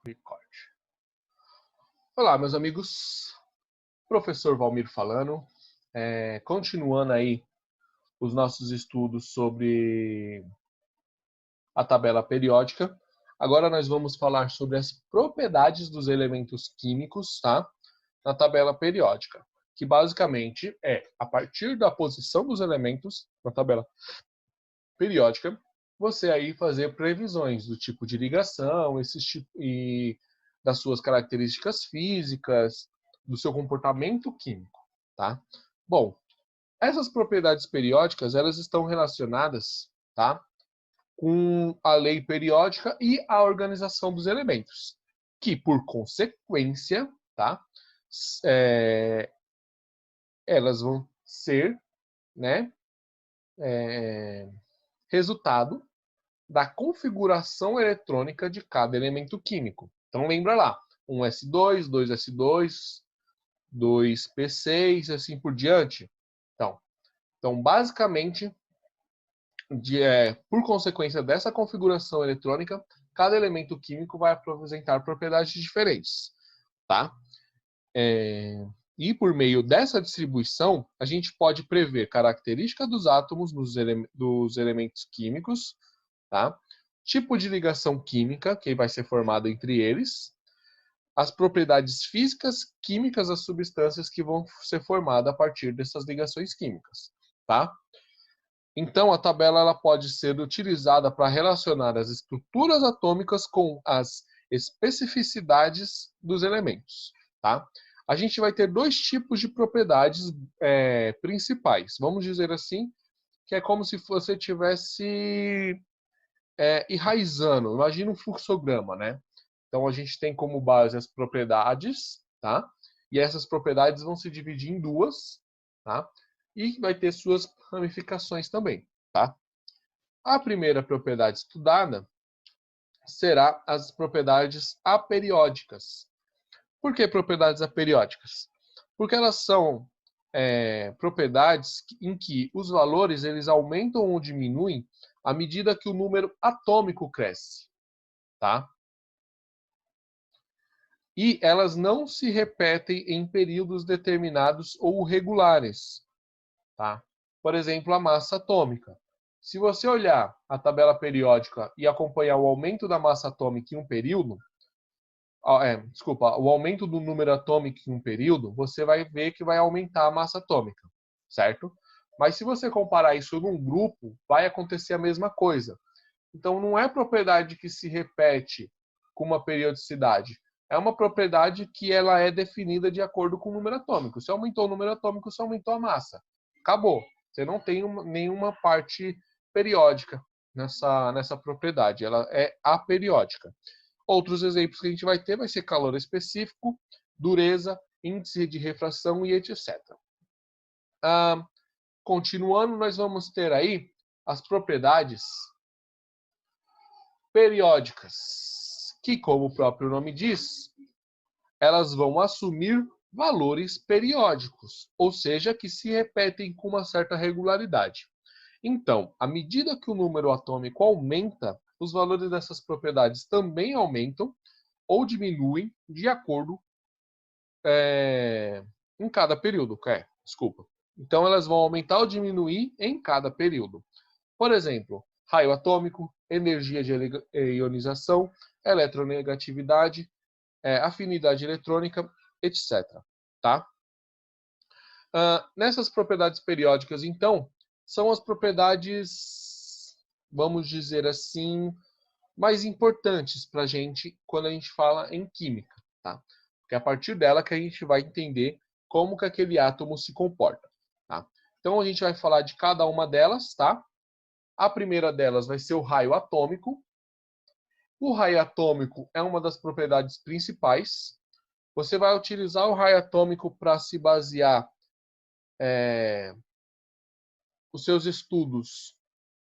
Record. Olá, meus amigos. Professor Valmir falando. Continuando aí os nossos estudos sobre a tabela periódica. Agora nós vamos falar sobre as propriedades dos elementos químicos, tá? Na tabela periódica, que basicamente é a partir da posição dos elementos na tabela periódica, você aí fazer previsões do tipo de ligação, e das suas características físicas, do seu comportamento químico, tá? Bom, essas propriedades periódicas, elas estão relacionadas, tá, com a lei periódica e a organização dos elementos, que por consequência, tá, elas vão ser, né, resultado da configuração eletrônica de cada elemento químico. Então lembra lá, 1s2, 2s2, 2p6, assim por diante. Então basicamente, por consequência dessa configuração eletrônica, cada elemento químico vai apresentar propriedades diferentes, tá? E por meio dessa distribuição, a gente pode prever características dos átomos dos elementos químicos, tá? Tipo de ligação química que vai ser formada entre eles, as propriedades físicas, químicas das substâncias que vão ser formadas a partir dessas ligações químicas, tá? Então, a tabela ela pode ser utilizada para relacionar as estruturas atômicas com as especificidades dos elementos, tá? A gente vai ter dois tipos de propriedades principais. Vamos dizer assim, que é como se você estivesse enraizando. Imagina um fluxograma, né? Então, a gente tem como base as propriedades, tá? E essas propriedades vão se dividir em duas, tá? E vai ter suas ramificações também, tá? A primeira propriedade estudada será as propriedades aperiódicas. Por que propriedades aperiódicas? Porque elas são propriedades em que os valores eles aumentam ou diminuem à medida que o número atômico cresce, tá? E elas não se repetem em períodos determinados ou regulares, tá? Por exemplo, a massa atômica. Se você olhar a tabela periódica e acompanhar o aumento da massa atômica em um período, o aumento do número atômico em um período, você vai ver que vai aumentar a massa atômica, certo? Mas se você comparar isso num grupo, vai acontecer a mesma coisa. Então, não é propriedade que se repete com uma periodicidade. É uma propriedade que ela é definida de acordo com o número atômico. Se aumentou o número atômico, se aumentou a massa. Acabou. Você não tem nenhuma parte periódica nessa propriedade. Ela é aperiódica. Outros exemplos que a gente vai ter vai ser calor específico, dureza, índice de refração e etc. Continuando, nós vamos ter aí as propriedades periódicas, que, como o próprio nome diz, elas vão assumir valores periódicos, ou seja, que se repetem com uma certa regularidade. Então, à medida que o número atômico aumenta, os valores dessas propriedades também aumentam ou diminuem de acordo em cada período. Desculpa. Então, elas vão aumentar ou diminuir em cada período. Por exemplo, raio atômico, energia de ionização, eletronegatividade, afinidade eletrônica, etc. Tá? Nessas propriedades periódicas, então, são as propriedades, vamos dizer assim, mais importantes para a gente quando a gente fala em química, tá? Porque é a partir dela que a gente vai entender como que aquele átomo se comporta, tá? Então, a gente vai falar de cada uma delas, tá? A primeira delas vai ser o raio atômico. O raio atômico é uma das propriedades principais. Você vai utilizar o raio atômico para se basear os seus estudos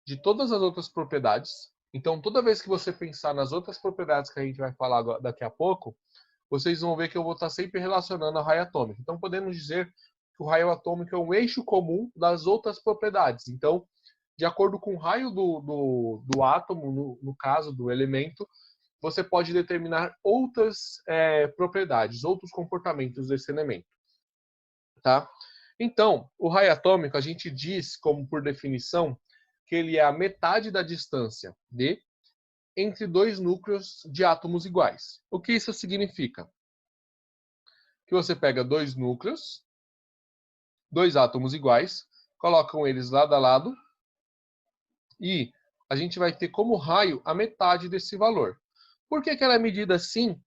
de todas as outras propriedades. Então, toda vez que você pensar nas outras propriedades que a gente vai falar daqui a pouco, vocês vão ver que eu vou estar sempre relacionando ao raio atômico. Então, podemos dizer que o raio atômico é um eixo comum das outras propriedades. Então, de acordo com o raio do átomo, no caso do elemento, você pode determinar outras propriedades, outros comportamentos desse elemento. Tá? Então, o raio atômico, a gente diz, como por definição, que ele é a metade da distância D entre dois núcleos de átomos iguais. O que isso significa? Que você pega dois núcleos, dois átomos iguais, colocam eles lado a lado e a gente vai ter como raio a metade desse valor. Por que ela é medida assim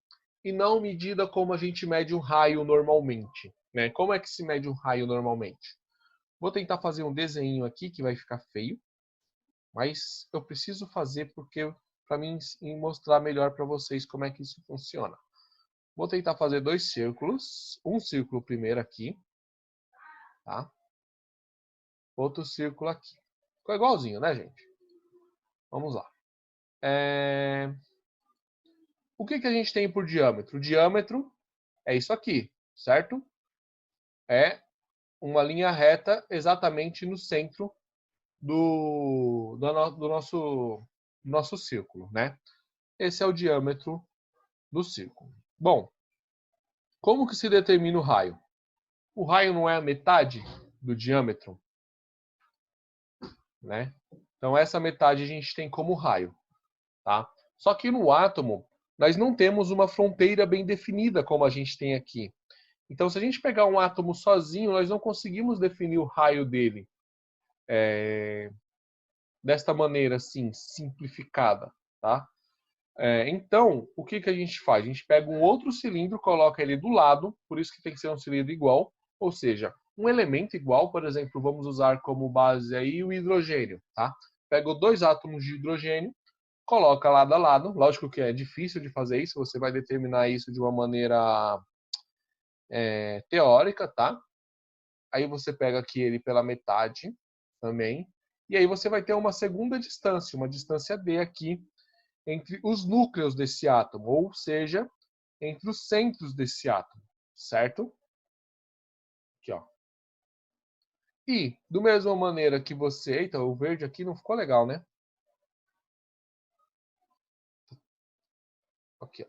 e não medida como a gente mede um raio normalmente? Né? Como é que se mede um raio normalmente? Vou tentar fazer um desenho aqui que vai ficar feio, mas eu preciso fazer porque para mim mostrar melhor para vocês como é que isso funciona. Vou tentar fazer dois círculos, um círculo primeiro aqui, tá? Outro círculo aqui. Ficou igualzinho, né, gente? Vamos lá. O que a gente tem por diâmetro? O diâmetro é isso aqui, certo? É uma linha reta exatamente no centro do nosso círculo, né? Esse é o diâmetro do círculo. Bom, como que se determina o raio? O raio não é a metade do diâmetro, né? Então essa metade a gente tem como raio, tá? Só que no átomo nós não temos uma fronteira bem definida como a gente tem aqui. Então se a gente pegar um átomo sozinho, nós não conseguimos definir o raio dele desta maneira assim, simplificada, tá? Então, o que a gente faz? A gente pega um outro cilindro, coloca ele do lado, por isso que tem que ser um cilindro igual, ou seja, um elemento igual, por exemplo, vamos usar como base aí o hidrogênio, tá? Pega dois átomos de hidrogênio, coloca lado a lado, lógico que é difícil de fazer isso, você vai determinar isso de uma maneira teórica, tá? Aí você pega aqui ele pela metade também, e aí você vai ter uma segunda distância, uma distância D aqui, entre os núcleos desse átomo, ou seja, entre os centros desse átomo, certo? Aqui, ó. E, da mesma maneira que você... Eita, o verde aqui não ficou legal, né? Aqui, ó.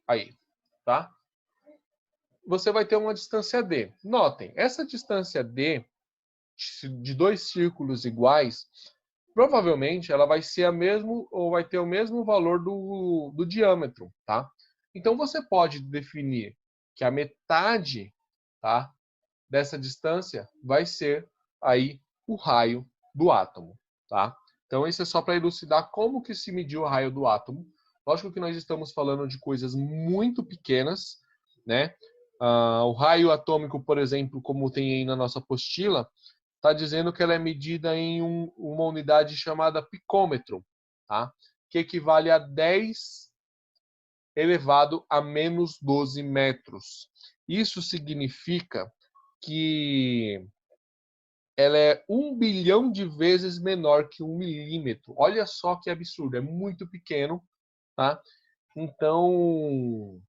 Aí, tá? Você vai ter uma distância D. Notem, essa distância D de dois círculos iguais, provavelmente ela vai ser a mesmo ou vai ter o mesmo valor do diâmetro, tá? Então você pode definir que a metade, tá, dessa distância vai ser aí o raio do átomo, tá? Então isso é só para elucidar como que se mediu o raio do átomo. Lógico que nós estamos falando de coisas muito pequenas, né? O raio atômico, por exemplo, como tem aí na nossa apostila, está dizendo que ela é medida em uma unidade chamada picômetro, tá? Que equivale a 10 elevado a menos 12 metros. Isso significa que ela é 1 bilhão de vezes menor que 1 milímetro. Olha só que absurdo, é muito pequeno, tá? Então,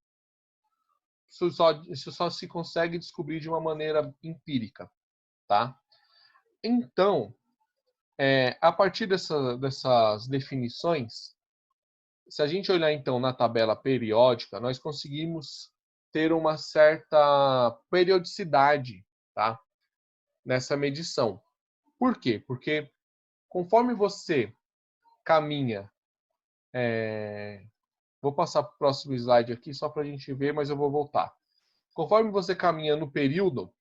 isso só se consegue descobrir de uma maneira empírica, tá? Então, a partir dessas definições, se a gente olhar então na tabela periódica, nós conseguimos ter uma certa periodicidade, tá? Nessa medição. Por quê? Porque conforme você caminha, vou passar para o próximo slide aqui só para a gente ver, mas eu vou voltar. Conforme você caminha no período,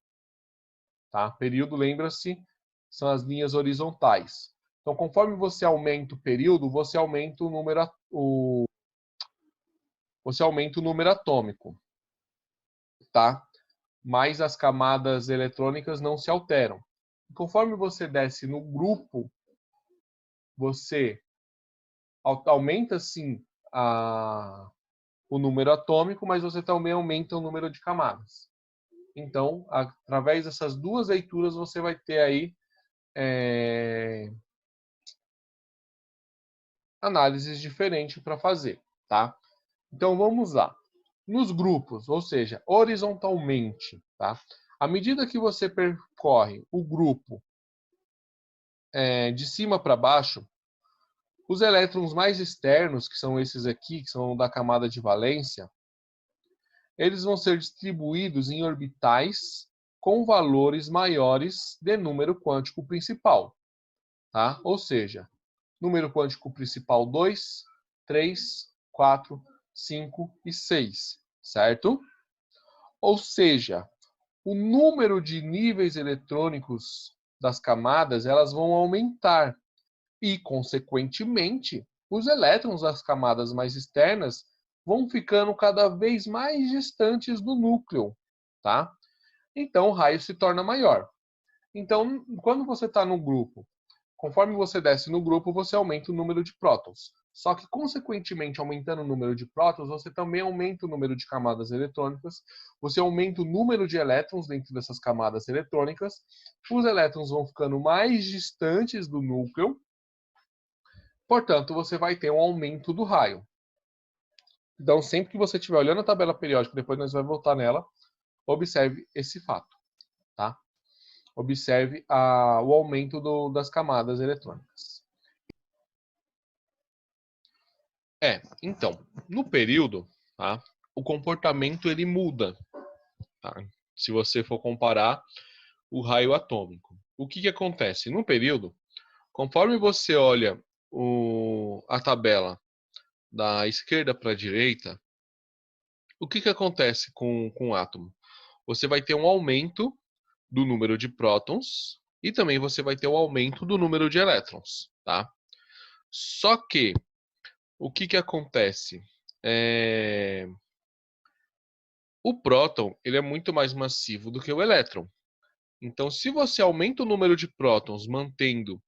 tá? Período, lembra-se, são as linhas horizontais. Então, conforme você aumenta o período, você aumenta o número atômico, tá? Mas as camadas eletrônicas não se alteram. Conforme você desce no grupo, você aumenta sim o número atômico, mas você também aumenta o número de camadas. Então, através dessas duas leituras, você vai ter aí análises diferentes para fazer, tá? Então, vamos lá. Nos grupos, ou seja, horizontalmente, tá? À medida que você percorre o grupo de cima para baixo, Os elétrons mais externos, que são esses aqui, que são da camada de valência, eles vão ser distribuídos em orbitais com valores maiores de número quântico principal, tá? Ou seja, número quântico principal 2, 3, 4, 5 e 6, certo? Ou seja, o número de níveis eletrônicos das camadas, elas vão aumentar e, consequentemente, os elétrons das camadas mais externas vão ficando cada vez mais distantes do núcleo, tá? Então o raio se torna maior. Então, quando você está no grupo, conforme você desce no grupo, você aumenta o número de prótons. Só que, consequentemente, aumentando o número de prótons, você também aumenta o número de camadas eletrônicas, você aumenta o número de elétrons dentro dessas camadas eletrônicas, os elétrons vão ficando mais distantes do núcleo, portanto, você vai ter um aumento do raio. Então, sempre que você estiver olhando a tabela periódica, depois nós vamos voltar nela, observe esse fato, tá? Observe o aumento das camadas eletrônicas. Então, no período, tá, o comportamento ele muda, tá? Se você for comparar o raio atômico. O que acontece? No período, conforme você olha a tabela da esquerda para a direita, o que acontece com o átomo? Você vai ter um aumento do número de prótons e também você vai ter um aumento do número de elétrons, tá? Só que, o que acontece? O próton ele é muito mais massivo do que o elétron. Então, se você aumenta o número de prótons mantendo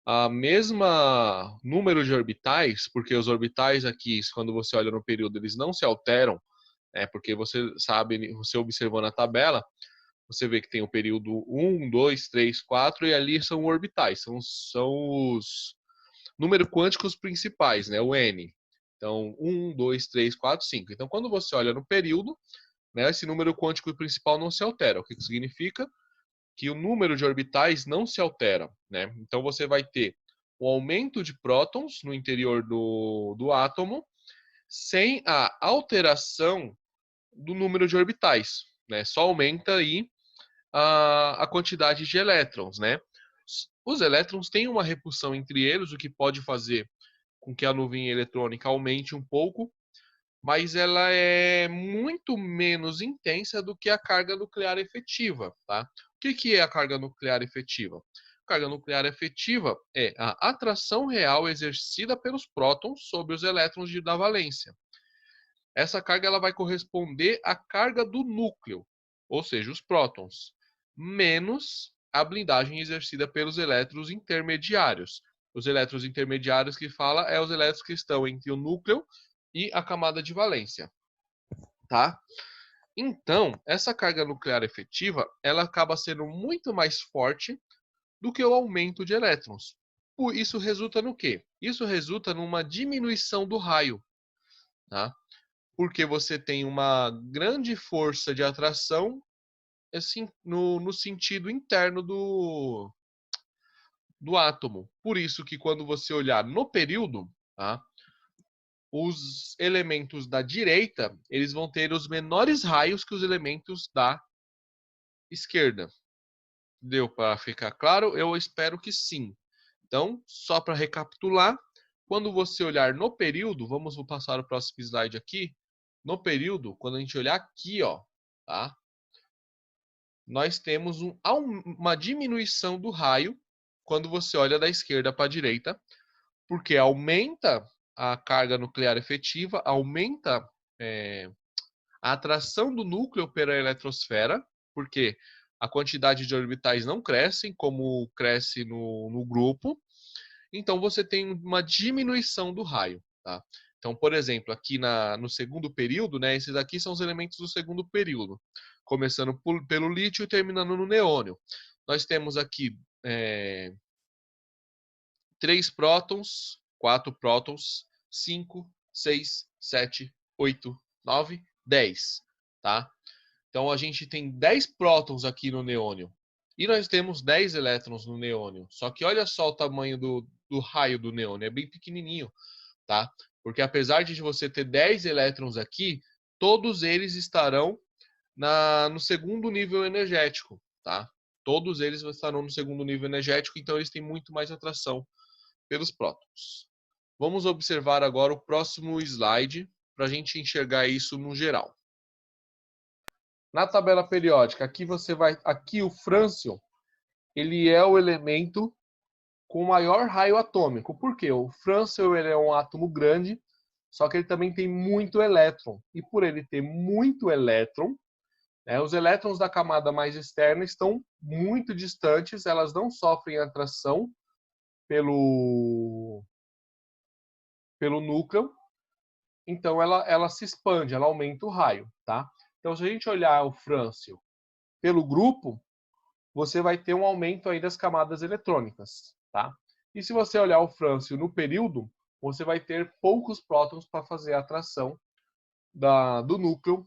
a mesma número de orbitais, porque os orbitais aqui, quando você olha no período, eles não se alteram, porque você sabe, você observou na tabela, você vê que tem o período 1, 2, 3, 4, e ali são orbitais, são os números quânticos principais, né, o N. Então, 1, 2, 3, 4, 5. Então, quando você olha no período, né, esse número quântico principal não se altera. O que significa? Que o número de orbitais não se altera, né? Então você vai ter um aumento de prótons no interior do átomo sem a alteração do número de orbitais, né? Só aumenta aí a quantidade de elétrons, né? Os elétrons têm uma repulsão entre eles, o que pode fazer com que a nuvem eletrônica aumente um pouco, mas ela é muito menos intensa do que a carga nuclear efetiva, tá? O que é a carga nuclear efetiva? A carga nuclear efetiva é a atração real exercida pelos prótons sobre os elétrons da valência. Essa carga ela vai corresponder à carga do núcleo, ou seja, os prótons, menos a blindagem exercida pelos elétrons intermediários. Os elétrons intermediários que fala é os elétrons que estão entre o núcleo e a camada de valência, tá? Então, essa carga nuclear efetiva, ela acaba sendo muito mais forte do que o aumento de elétrons. Isso resulta no quê? Isso resulta numa diminuição do raio, tá? Porque você tem uma grande força de atração assim, no sentido interno do átomo. Por isso que quando você olhar no período, tá? Os elementos da direita, eles vão ter os menores raios que os elementos da esquerda. Deu para ficar claro? Eu espero que sim. Então, só para recapitular, quando você olhar no período, vamos passar o próximo slide aqui. No período, quando a gente olhar aqui, ó, tá? Nós temos uma diminuição do raio quando você olha da esquerda para a direita, porque aumenta a carga nuclear efetiva, aumenta a atração do núcleo pela eletrosfera, porque a quantidade de orbitais não crescem como cresce no grupo, então você tem uma diminuição do raio, tá? Então, por exemplo, aqui no segundo período, né, esses aqui são os elementos do segundo período, começando pelo lítio e terminando no neônio. Nós temos aqui 3 prótons, 4 prótons, 5, 6, 7, 8, 9, 10, tá? Então a gente tem 10 prótons aqui no neônio. E nós temos 10 elétrons no neônio. Só que olha só o tamanho do raio do neon, é bem pequenininho, tá? Porque apesar de você ter 10 elétrons aqui, todos eles estarão no segundo nível energético, tá? Todos eles estarão no segundo nível energético, então eles têm muito mais atração pelos prótons. Vamos observar agora o próximo slide para a gente enxergar isso no geral. Na tabela periódica, aqui o frâncio, ele é o elemento com maior raio atômico. Por quê? O frâncio ele é um átomo grande, só que ele também tem muito elétron. E por ele ter muito elétron, né, os elétrons da camada mais externa estão muito distantes, elas não sofrem atração pelo núcleo, então ela se expande, ela aumenta o raio, tá? Então, se a gente olhar o frâncio pelo grupo, você vai ter um aumento aí das camadas eletrônicas, tá? E se você olhar o frâncio no período, você vai ter poucos prótons para fazer a atração do núcleo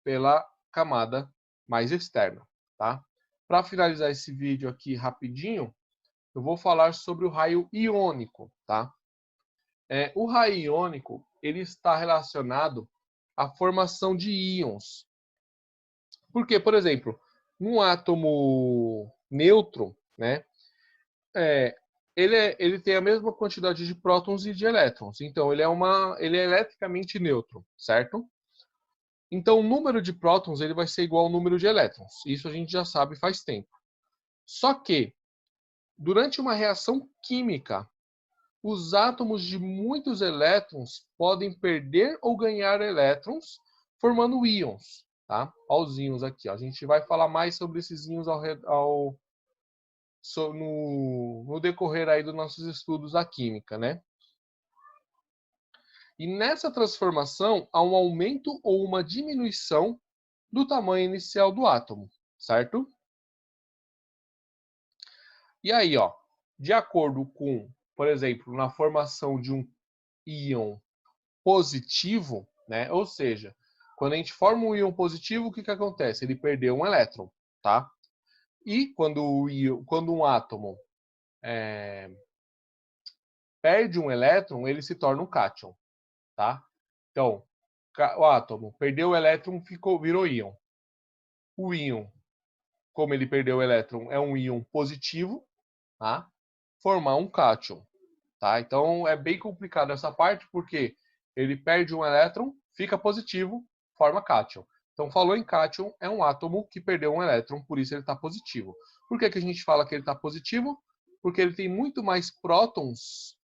pela camada mais externa, tá? Para finalizar esse vídeo aqui rapidinho, eu vou falar sobre o raio iônico, tá? O raio iônico, ele está relacionado à formação de íons. Porque, por exemplo, um átomo neutro, né, ele tem a mesma quantidade de prótons e de elétrons. Então, ele é eletricamente neutro, certo? Então, o número de prótons ele vai ser igual ao número de elétrons. Isso a gente já sabe faz tempo. Só que, durante uma reação química, os átomos de muitos elétrons podem perder ou ganhar elétrons, formando íons. Tá? Olha os íons aqui. Ó. A gente vai falar mais sobre esses íons no decorrer aí dos nossos estudos da química, né? E nessa transformação há um aumento ou uma diminuição do tamanho inicial do átomo, certo? E aí, ó, de acordo com, por exemplo, na formação de um íon positivo, né? Ou seja, quando a gente forma um íon positivo, o que acontece? Ele perdeu um elétron, tá? E quando um átomo perde um elétron, ele se torna um cátion, tá? Então, o átomo perdeu o elétron, virou íon. O íon, como ele perdeu o elétron, é um íon positivo, tá? Formar um cátion, tá? Então, é bem complicado essa parte, porque ele perde um elétron, fica positivo, forma cátion. Então, falou em cátion, é um átomo que perdeu um elétron, por isso ele está positivo. Por que a gente fala que ele está positivo? Porque ele tem muito mais prótons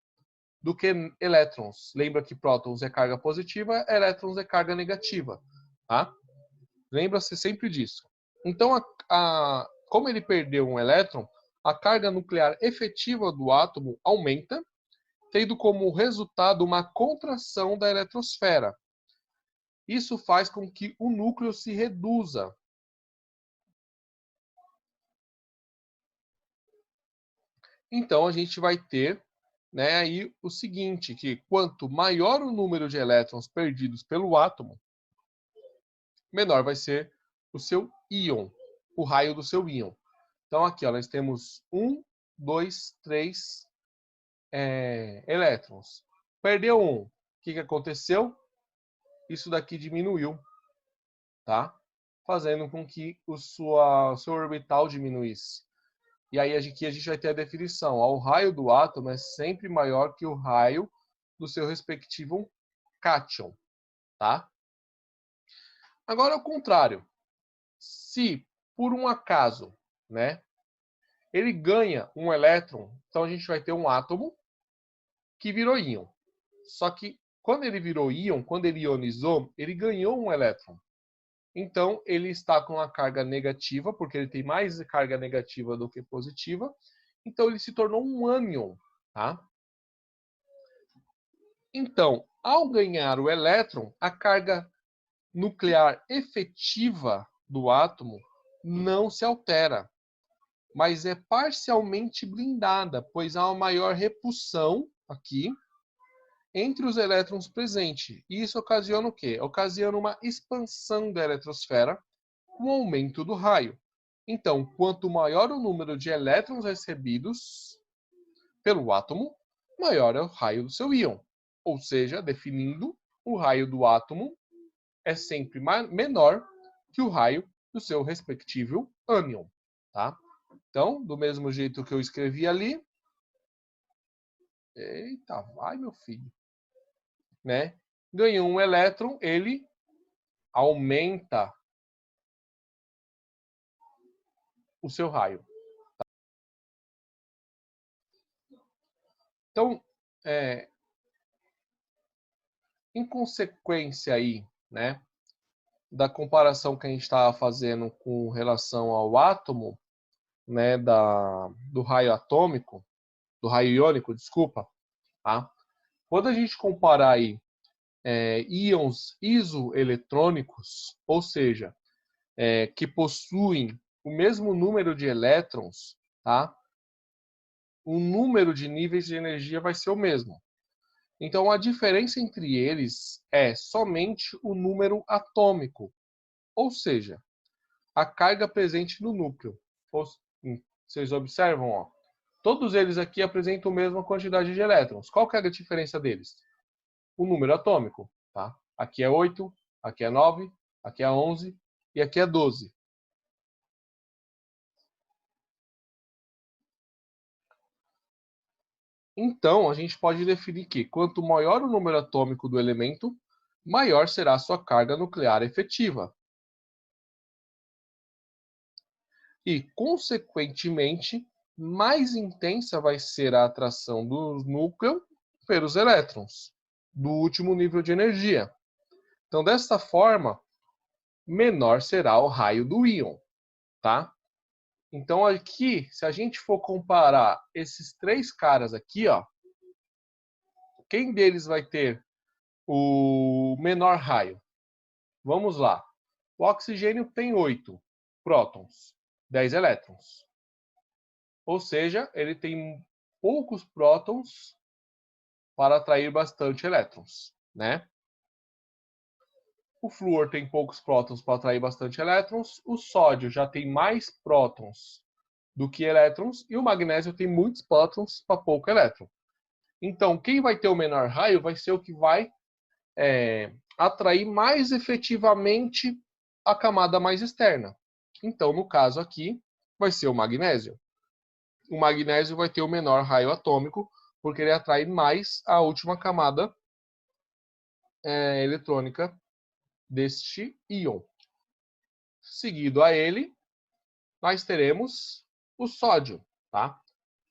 do que elétrons. Lembra que prótons é carga positiva, elétrons é carga negativa, tá? Lembra-se sempre disso. Então, como ele perdeu um elétron, a carga nuclear efetiva do átomo aumenta, tendo como resultado uma contração da eletrosfera. Isso faz com que o núcleo se reduza. Então, a gente vai ter, né, aí o seguinte, que quanto maior o número de elétrons perdidos pelo átomo, menor vai ser o seu íon, o raio do seu íon. Então, aqui ó, nós temos 1, 2, 3 elétrons. Perdeu um. O que aconteceu? Isso daqui diminuiu, tá? Fazendo com que o seu orbital diminuísse. E aí aqui a gente vai ter a definição. O raio do átomo é sempre maior que o raio do seu respectivo cátion, tá? Agora, ao contrário. Se, por um acaso, né, ele ganha um elétron, então a gente vai ter um átomo que virou íon. Só que quando ele virou íon, quando ele ionizou, ele ganhou um elétron. Então ele está com a carga negativa, porque ele tem mais carga negativa do que positiva. Então ele se tornou um ânion, tá? Então, ao ganhar o elétron, a carga nuclear efetiva do átomo não se altera, mas é parcialmente blindada, pois há uma maior repulsão aqui entre os elétrons presentes. E isso ocasiona o quê? Ocasiona uma expansão da eletrosfera com o aumento do raio. Então, quanto maior o número de elétrons recebidos pelo átomo, maior é o raio do seu íon. Ou seja, definindo, o raio do átomo é sempre menor que o raio do seu respectivo ânion, tá? Então, do mesmo jeito que eu escrevi ali, eita, vai meu filho, né? Ganhou um elétron, ele aumenta o seu raio. Então, em consequência aí, né, da comparação que a gente estava fazendo com relação ao átomo, né, do raio atômico, do raio iônico, desculpa, tá? Quando a gente comparar aí íons isoeletrônicos, ou seja, que possuem o mesmo número de elétrons, tá? O número de níveis de energia vai ser o mesmo. Então, a diferença entre eles é somente o número atômico, ou seja, a carga presente no núcleo. Vocês observam, ó, todos eles aqui apresentam a mesma quantidade de elétrons. Qual que é a diferença deles? O número atômico. Tá? Aqui é 8, aqui é 9, aqui é 11 e aqui é 12. Então, a gente pode definir que quanto maior o número atômico do elemento, maior será a sua carga nuclear efetiva. E, consequentemente, mais intensa vai ser a atração do núcleo pelos elétrons, do último nível de energia. Então, desta forma, menor será o raio do íon, tá? Então, aqui, se a gente for comparar esses três caras aqui, ó, quem deles vai ter o menor raio? Vamos lá. O oxigênio tem 8 prótons, 10 elétrons. Ou seja, ele tem poucos prótons para atrair bastante elétrons, né? O flúor tem poucos prótons para atrair bastante elétrons. O sódio já tem mais prótons do que elétrons. E o magnésio tem muitos prótons para pouco elétron. Então, quem vai ter o menor raio vai ser o que vai atrair mais efetivamente a camada mais externa. Então, no caso aqui, vai ser o magnésio. O magnésio vai ter o menor raio atômico, porque ele atrai mais a última camada eletrônica deste íon. Seguido a ele, nós teremos o sódio, tá?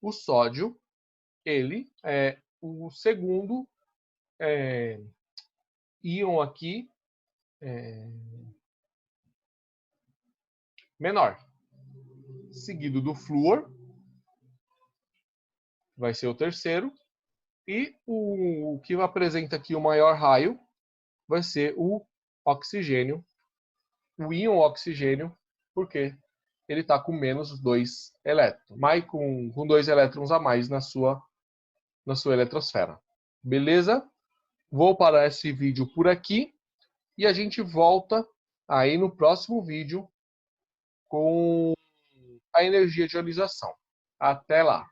O sódio, ele é o segundo íon aqui menor. Seguido do flúor, vai ser o terceiro. E o que apresenta aqui o maior raio vai ser o oxigênio, o íon oxigênio, porque ele está com menos 2 elétrons, mais com 2 elétrons a mais na sua eletrosfera. Beleza? Vou parar esse vídeo por aqui e a gente volta aí no próximo vídeo com a energia de ionização. Até lá!